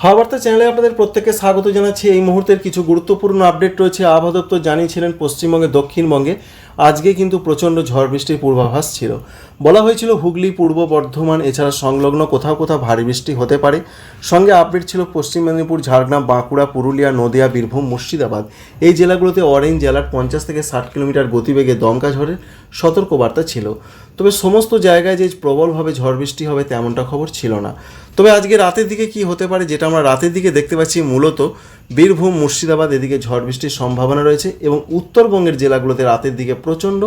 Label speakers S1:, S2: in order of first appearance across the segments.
S1: হাওয়া বার্তা চ্যানেলে আপনাদের প্রত্যেককে স্বাগত জানাচ্ছি। এই মুহূর্তের কিছু গুরুত্বপূর্ণ আপডেট রয়েছে। আবহাওয়া দপ্তর জানিয়েছিলেন পশ্চিমবঙ্গে দক্ষিণবঙ্গে আজকে কিন্তু প্রচণ্ড ঝড় বৃষ্টির পূর্বাভাস ছিল। বলা হয়েছিল হুগলি, পূর্ব বর্ধমান এছাড়া সংলগ্ন কোথাও কোথাও ভারী বৃষ্টি হতে পারে। সঙ্গে আপডেট ছিল পশ্চিম মেদিনীপুর, ঝাড়গ্রাম, বাঁকুড়া, পুরুলিয়া, নদিয়া, বীরভূম, মুর্শিদাবাদ এই জেলাগুলোতে অরেঞ্জ অ্যালার্ট, 50 থেকে 60 কিলোমিটার গতিবেগে দমকা ঝড়ের সতর্কবার্তা ছিল। তবে সমস্ত জায়গায় যে প্রবলভাবে ঝড় বৃষ্টি হবে তেমনটা খবর ছিল না। তবে আজকে রাতের দিকে কি হতে পারে, যেটা আমরা রাতের দিকে দেখতে পাচ্ছি, মূলত বীরভূম, মুর্শিদাবাদ এদিকে ঝড় বৃষ্টির সম্ভাবনা রয়েছে এবং উত্তরবঙ্গের জেলাগুলোতে রাতের দিকে প্রচণ্ড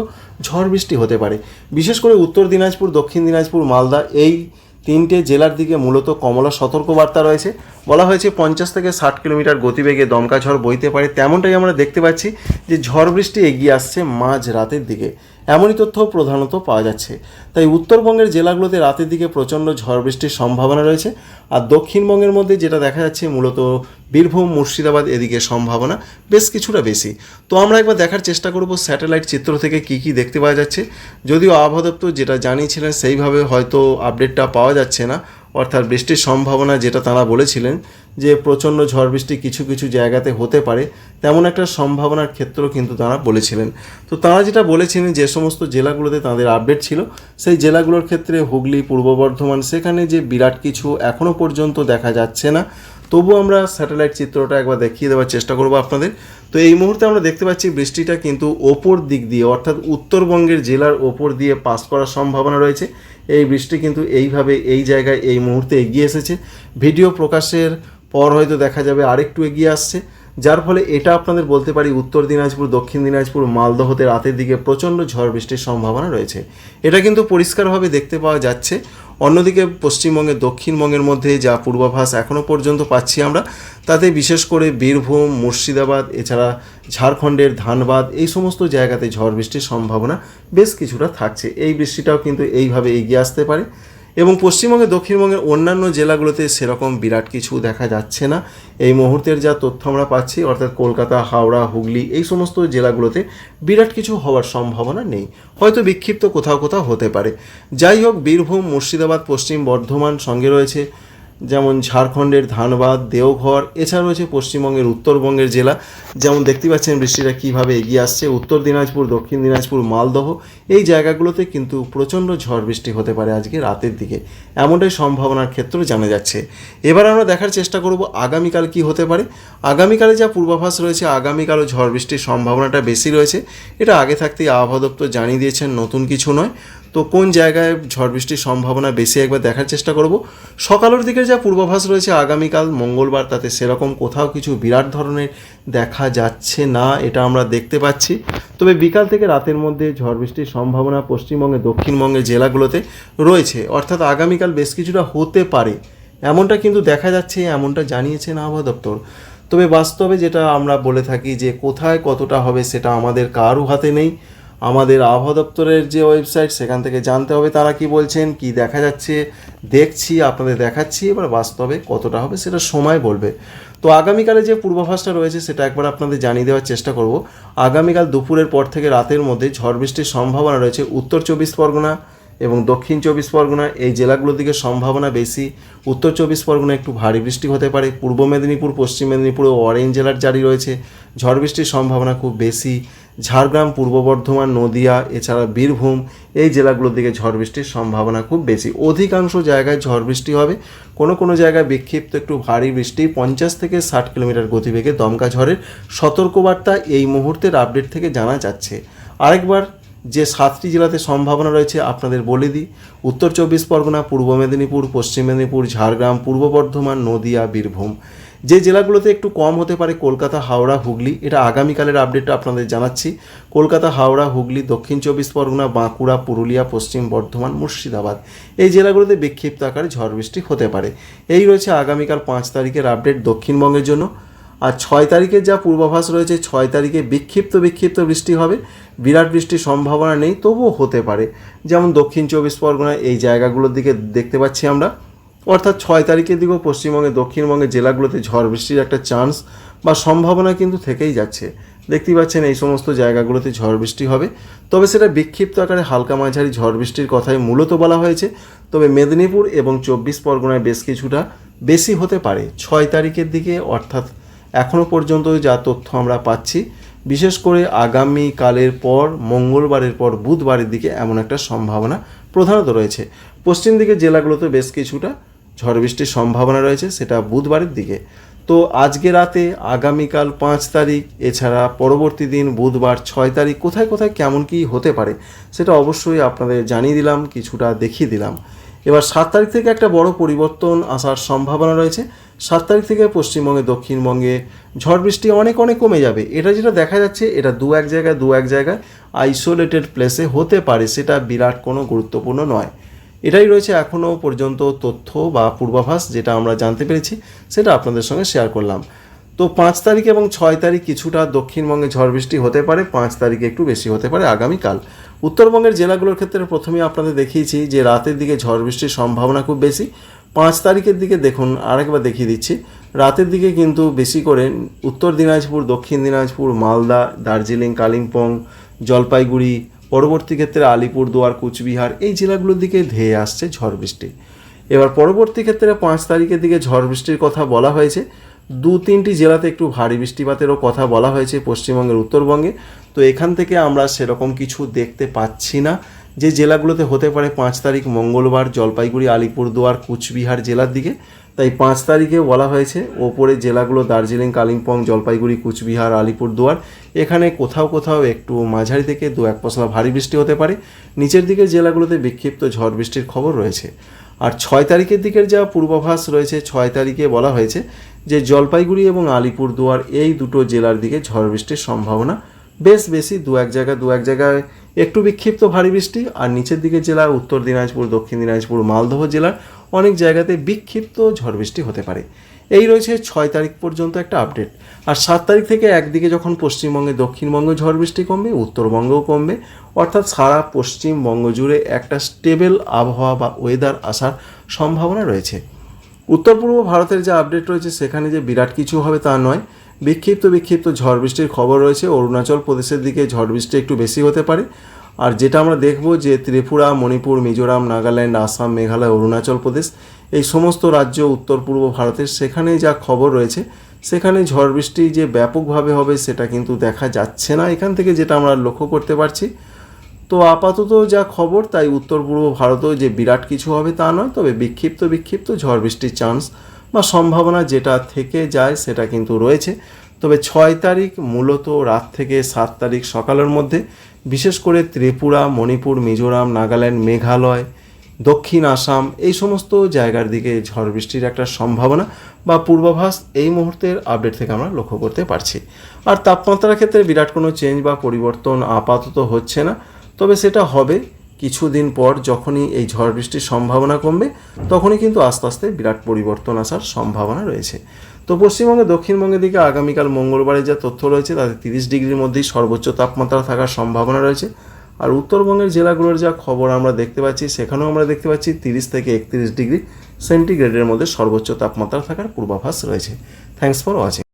S1: ঝড় বৃষ্টি হতে পারে। বিশেষ করে উত্তর দিনাজপুর, দক্ষিণ দিনাজপুর, মালদা এই তিনটে জেলার দিকে মূলত কমলা সতর্কবার্তা রয়েছে। বলা হয়েছে 50 থেকে 60 কিলোমিটার গতিবেগে দমকা ঝড় বইতে পারে। তেমনটাই আমরা দেখতে পাচ্ছি যে ঝড় বৃষ্টি এগিয়ে আসছে মাঝ রাতের দিকে, এমনই তথ্য প্রধানত পাওয়া যাচ্ছে। তাই উত্তরবঙ্গের জেলাগুলোতে রাতের দিকে প্রচণ্ড ঝড় বৃষ্টির সম্ভাবনা রয়েছে। আর দক্ষিণবঙ্গের মধ্যে যেটা দেখা যাচ্ছে মূলত বীরভূম, মুর্শিদাবাদ এদিকে সম্ভাবনা বেশ কিছুটা বেশি। তো আমরা একবার দেখার চেষ্টা করব স্যাটেলাইট চিত্র থেকে কি কি দেখতে পাওয়া যাচ্ছে। যদিও আবহাওয়া দপ্তর যেটা জানিয়েছিলেন সেইভাবে হয়তো আপডেটটা পাওয়া যাচ্ছে না, অর্থাৎ বৃষ্টির সম্ভাবনা যেটা তারা বলেছিলেন যে প্রচণ্ড ঝড় বৃষ্টি কিছু কিছু জায়গাতে হতে পারে, তেমন একটা সম্ভাবনার ক্ষেত্র কিন্তু তারা বলেছিলেন। তো তারা যেটা বলেছিলেন যে সমস্ত জেলাগুলোতে তাদের আপডেট ছিল সেই জেলাগুলোর ক্ষেত্রে হুগলি, পূর্ব বর্ধমান, সেখানে যে বিরাট কিছু এখনও পর্যন্ত দেখা যাচ্ছে না। তবু আমরা স্যাটেলাইট চিত্রটা একবার দেখিয়ে দেওয়ার চেষ্টা করব আপনাদের। তো এই মুহূর্তে আমরা দেখতে পাচ্ছি বৃষ্টিটা কিন্তু ওপর দিক দিয়ে, অর্থাৎ উত্তরবঙ্গের জেলার ওপর দিয়ে পাস করার সম্ভাবনা রয়েছে। এই বৃষ্টি কিন্তু এইভাবে এই জায়গায় এই মুহূর্তে এগিয়ে এসেছে। ভিডিও প্রকাশের পর হয়তো দেখা যাবে আরেকটু এগিয়ে আসছে, যার ফলে এটা আপনাদের বলতে পারি উত্তর দিনাজপুর, দক্ষিণ দিনাজপুর, মালদহতে রাতের দিকে প্রচণ্ড ঝড় বৃষ্টির সম্ভাবনা রয়েছে। এটা কিন্তু পরিষ্কারভাবে দেখতে পাওয়া যাচ্ছে। অন্যদিকে পশ্চিমবঙ্গের দক্ষিণবঙ্গের মধ্যে যা পূর্বাভাস এখনও পর্যন্ত পাচ্ছি আমরা, তাতে বিশেষ করে বীরভূম, মুর্শিদাবাদ এছাড়া ঝাড়খণ্ডের ধানবাদ এই সমস্ত জায়গাতে ঝড় বৃষ্টির সম্ভাবনা বেশ কিছুটা থাকছে। এই বৃষ্টিটাও কিন্তু এইভাবে এগিয়ে আসতে পারে এবং পশ্চিমবঙ্গে দক্ষিণবঙ্গের অন্যান্য জেলাগুলোতে সেরকম বিরাট কিছু দেখা যাচ্ছে না। এই মুহূর্তের যা তথ্য আমরা পাচ্ছি, অর্থাৎ কলকাতা, হাওড়া, হুগলি এই সমস্ত জেলাগুলোতে বিরাট কিছু হওয়ার সম্ভাবনা নেই। হয়তো বিক্ষিপ্ত কোথাও কোথাও হতে পারে। যাই হোক, বীরভূম, মুর্শিদাবাদ, পশ্চিম বর্ধমান, সঙ্গে রয়েছে যেমন ঝাড়খণ্ডের ধানবাদ, দেওঘর, এছাড়া রয়েছে পশ্চিমবঙ্গের উত্তরবঙ্গের জেলা, যেমন দেখতে পাচ্ছেন বৃষ্টিটা কীভাবে এগিয়ে আসছে। উত্তর দিনাজপুর, দক্ষিণ দিনাজপুর, মালদহ এই জায়গাগুলোতে কিন্তু প্রচণ্ড ঝড় বৃষ্টি হতে পারে আজকে রাতের দিকে, এমনটাই সম্ভাবনার ক্ষেত্রে জানা যাচ্ছে। এবার আমরা দেখার চেষ্টা করব আগামীকাল কি হতে পারে। আগামীকালে যা পূর্বাভাস রয়েছে, আগামীকালও ঝড় বৃষ্টির সম্ভাবনাটা বেশি রয়েছে। এটা আগে থাকতেই আবহাওয়া দপ্তর জানিয়ে দিয়েছেন, নতুন কিছু নয়। তো কোন জায়গায় ঝড় বৃষ্টির সম্ভাবনা বেশি একবার দেখার চেষ্টা করব। সকালের দিকে যা পূর্বাভাস রয়েছে আগামীকাল মঙ্গলবার, তাতে সেরকম কোথাও কিছু বিরাট ধরনের দেখা যাচ্ছে না, এটা আমরা দেখতে পাচ্ছি। তবে বিকাল থেকে রাতের মধ্যে ঝড় বৃষ্টির সম্ভাবনা পশ্চিমবঙ্গে দক্ষিণবঙ্গের জেলাগুলোতে রয়েছে, অর্থাৎ আগামীকাল বেশ কিছুটা হতে পারে এমনটা কিন্তু দেখা যাচ্ছে, এমনটা জানিয়েছেন আবহাওয়া দপ্তর। তবে বাস্তবে যেটা আমরা বলে থাকি যে কোথায় কতটা হবে সেটা আমাদের কারও হাতে নেই। আমাদের আবহাওয়া দপ্তরের যে ওয়েবসাইট সেখান থেকে জানতে হবে তারা কি বলছেন, কি দেখা যাচ্ছে দেখছি, আপনাদের দেখাচ্ছি। এবার বাস্তবে কতটা হবে সেটা সময় বলবে। তো আগামীকালে যে পূর্বাভাসটা রয়েছে সেটা একবার আপনাদের জানিয়ে দেওয়ার চেষ্টা করব। আগামীকাল দুপুরের পর থেকে রাতের মধ্যে ঝড় বৃষ্টির সম্ভাবনা রয়েছে উত্তর 24 পরগনা এবং দক্ষিণ 24 পরগনা এই জেলাগুলোর দিকে সম্ভাবনা বেশি। উত্তর 24 পরগনা একটু ভারী বৃষ্টি হতে পারে। পূর্ব মেদিনীপুর, পশ্চিম মেদিনীপুরে অরেঞ্জ অ্যালার্ট জারি রয়েছে, ঝড় বৃষ্টির সম্ভাবনা খুব বেশি। ঝাড়গ্রাম, পূর্ব বর্ধমান, নদিয়া এছাড়া বীরভূম এই জেলাগুলোর দিকে ঝড় বৃষ্টির সম্ভাবনা খুব বেশি। অধিকাংশ জায়গায় ঝড় বৃষ্টি হবে, কোনো কোনো জায়গায় বিক্ষিপ্ত একটু ভারী বৃষ্টি, 50 থেকে 60 কিলোমিটার গতিবেগে দমকা ঝড়ের সতর্কবার্তা এই মুহূর্তের আপডেট থেকে জানা যাচ্ছে। আরেকবার যে 7টি জেলাতে সম্ভাবনা রয়েছে আপনাদের বলে দিই। উত্তর 24 পরগনা, পূর্ব মেদিনীপুর, পশ্চিম মেদিনীপুর, ঝাড়গ্রাম, পূর্ব বর্ধমান, নদিয়া, বীরভূম। যে জেলাগুলোতে একটু কম হতে পারে কলকাতা, হাওড়া, হুগলি, এটা আগামীকালের আপডেটটা আপনাদের জানাচ্ছি। কলকাতা, হাওড়া, হুগলি, দক্ষিণ 24 পরগনা, বাঁকুড়া, পুরুলিয়া, পশ্চিম বর্ধমান, মুর্শিদাবাদ এই জেলাগুলোতে বিক্ষিপ্ত আকারে ঝড় বৃষ্টি হতে পারে। এই রয়েছে আগামীকাল 5 তারিখের আপডেট দক্ষিণবঙ্গের জন্য। আর 6 তারিখের যা পূর্বাভাস রয়েছে, 6 তারিখে বিক্ষিপ্ত বৃষ্টি হবে, বিরাট বৃষ্টির সম্ভাবনা নেই, তবুও হতে পারে। যেমন দক্ষিণ 24 পরগনা এই জায়গাগুলোর দিকে দেখতে পাচ্ছি আমরা, অর্থাৎ 6 তারিখের দিকেও পশ্চিমবঙ্গে দক্ষিণবঙ্গের জেলাগুলোতে ঝড় বৃষ্টির একটা চান্স বা সম্ভাবনা কিন্তু থেকেই যাচ্ছে। দেখতেই পাচ্ছেন এই সমস্ত জায়গাগুলোতে ঝড় বৃষ্টি হবে, তবে সেটা বিক্ষিপ্ত আকারে হালকা মাঝারি ঝড় বৃষ্টির কথাই মূলত বলা হয়েছে। তবে মেদিনীপুর এবং 24 পরগনায় বেশ কিছুটা বেশি হতে পারে 6 তারিখের দিকে, অর্থাৎ এখনও পর্যন্ত যা তথ্য আমরা পাচ্ছি, বিশেষ করে আগামীকালের পর মঙ্গলবারের পর বুধবারের দিকে এমন একটা সম্ভাবনা প্রধানত রয়েছে। পশ্চিম দিকের জেলাগুলোতে বেশ কিছুটা ঝড় বৃষ্টির সম্ভাবনা রয়েছে, সেটা বুধবারের দিকে। তো আজকে রাতে, আগামীকাল 5 তারিখ, এছাড়া পরবর্তী দিন বুধবার 6 তারিখ কোথায় কোথায় কেমন কী হতে পারে সেটা অবশ্যই আপনাদের জানিয়ে দিলাম, কিছুটা দেখিয়ে দিলাম। এবার 7 তারিখ থেকে একটা বড় পরিবর্তন আসার সম্ভাবনা রয়েছে। 7 তারিখ থেকে পশ্চিমবঙ্গে, দক্ষিণবঙ্গে ঝড় বৃষ্টি অনেক কমে যাবে। এটা যেটা দেখা যাচ্ছে, এটা দু এক জায়গায় আইসোলেটেড প্লেসে হতে পারে, সেটা বিরাট কোনো গুরুত্বপূর্ণ নয়। এটাই রয়েছে এখনও পর্যন্ত তথ্য বা পূর্বাভাস, যেটা আমরা জানতে পেরেছি, সেটা আপনাদের সঙ্গে শেয়ার করলাম। তো 5 তারিখ এবং 6 তারিখ কিছুটা দক্ষিণবঙ্গে ঝড় বৃষ্টি হতে পারে, 5 তারিখে একটু বেশি হতে পারে আগামীকাল। উত্তরবঙ্গের জেলাগুলোর ক্ষেত্রে প্রথমেই আপনাদের দেখিয়েছি যে রাতের দিকে ঝড় বৃষ্টির সম্ভাবনা খুব বেশি। 5 তারিখের দিকে দেখুন, আরেকবার দেখিয়ে দিচ্ছি, রাতের দিকে কিন্তু বেশি করে উত্তর দিনাজপুর, দক্ষিণ দিনাজপুর, মালদা, দার্জিলিং, কালিম্পং, জলপাইগুড়ি, পরবর্তী ক্ষেত্রে আলিপুরদুয়ার, কুচবিহার, এই জেলাগুলোর দিকে ধেয়ে আসছে ঝড় বৃষ্টি। এবার পরবর্তী ক্ষেত্রে 5 তারিখের দিকে ঝড় বৃষ্টির কথা বলা হয়েছে। 2-3টি জেলাতে একটু ভারী বৃষ্টিপাতেরও কথা বলা হয়েছে পশ্চিমবঙ্গের উত্তরবঙ্গে। তো এখান থেকে আমরা সেরকম কিছু দেখতে পাচ্ছি না। যে জেলাগুলোতে হতে পারে 5 তারিখ মঙ্গলবার, জলপাইগুড়ি, আলিপুরদুয়ার, কুচবিহার জেলার দিকে, তাই 5 তারিখে বলা হয়েছে ওপরে জেলাগুলো দার্জিলিং, কালিম্পং, জলপাইগুড়ি, কুচবিহার, আলিপুরদুয়ার, এখানে কোথাও একটু মাঝারি থেকে 2-1 পশলা ভারী বৃষ্টি হতে পারে। নিচের দিকের জেলাগুলোতে বিক্ষিপ্ত ঝড় বৃষ্টির খবর রয়েছে। আর 6 তারিখের দিকের যা পূর্বাভাস রয়েছে, 6 তারিখে বলা হয়েছে যে জলপাইগুড়ি এবং আলিপুরদুয়ার এই দুটো জেলার দিকে ঝড় বৃষ্টির সম্ভাবনা বেশ বেশি। দু এক জায়গায় একটু বিক্ষিপ্ত ভারী বৃষ্টি, আর নিচের দিকের জেলা উত্তর দিনাজপুর, দক্ষিণ দিনাজপুর, মালদহ জেলার অনেক জায়গাতে বিক্ষিপ্ত ঝড় বৃষ্টি হতে পারে। এই রয়েছে 6 তারিখ পর্যন্ত একটা আপডেট। আর 7 তারিখ থেকে একদিকে যখন পশ্চিমবঙ্গে, দক্ষিণবঙ্গে ঝড় বৃষ্টি কমবে, উত্তরবঙ্গেও কমবে, অর্থাৎ সারা পশ্চিমবঙ্গ জুড়ে একটা স্টেবল আবহাওয়া বা ওয়েদার আসার সম্ভাবনা রয়েছে। উত্তর পূর্ব ভারতের যে আপডেট রয়েছে, সেখানে যে বিরাট কিছু হবে তা নয়, বিক্ষিপ্ত ঝড় বৃষ্টির খবর রয়েছে। অরুণাচল প্রদেশের দিকে ঝড় বৃষ্টি একটু বেশি হতে পারে। আর যেটা আমরা দেখব যে ত্রিপুরা, মণিপুর, মিজোরাম, নাগাল্যান্ড, আসাম, মেঘালয়, অরুণাচল প্রদেশ, এই সমস্ত রাজ্য উত্তর পূর্ব ভারতের, সেখানে যা খবর রয়েছে, সেখানে ঝড় বৃষ্টি যে ব্যাপকভাবে হবে সেটা কিন্তু দেখা যাচ্ছে না এখান থেকে, যেটা আমরা লক্ষ্য করতে পারছি। তো আপাতত যা খবর, তাই উত্তর পূর্ব ভারতেও যে বিরাট কিছু হবে তা নয়, তবে বিক্ষিপ্ত ঝড় বৃষ্টির চান্স বা সম্ভাবনা যেটা থেকে যায় সেটা কিন্তু রয়েছে। তবে 6 তারিখ মূলত রাত থেকে 7 তারিখ সকালের মধ্যে বিশেষ করে ত্রিপুরা, মণিপুর, মিজোরাম, নাগাল্যান্ড, মেঘালয়, দক্ষিণ আসাম, এই সমস্ত জায়গার দিকে ঝড় বৃষ্টির একটা সম্ভাবনা বা পূর্বাভাস এই মুহূর্তের আপডেট থেকে আমরা লক্ষ্য করতে পারছি। আর তাপমাত্রার ক্ষেত্রে বিরাট কোনো চেঞ্জ বা পরিবর্তন আপাতত হচ্ছে না, তবে সেটা হবে কিছুদিন পর। যখনই এই ঝড় বৃষ্টির সম্ভাবনা কমবে, তখনই কিন্তু আস্তে আস্তে বিরাট পরিবর্তন আসার সম্ভাবনা রয়েছে। তো পশ্চিমবঙ্গে, দক্ষিণবঙ্গের দিকে আগামীকাল মঙ্গলবারে যা তথ্য রয়েছে, তাতে 30 ডিগ্রির মধ্যেই সর্বোচ্চ তাপমাত্রা থাকার সম্ভাবনা রয়েছে। আর উত্তরবঙ্গের জেলাগুলোর যা খবর আমরা দেখতে পাচ্ছি, সেখানেও আমরা দেখতে পাচ্ছি 30 থেকে 31 ডিগ্রি সেন্টিগ্রেডের মধ্যে সর্বোচ্চ তাপমাত্রা থাকার পূর্বাভাস রয়েছে। Thanks for watching.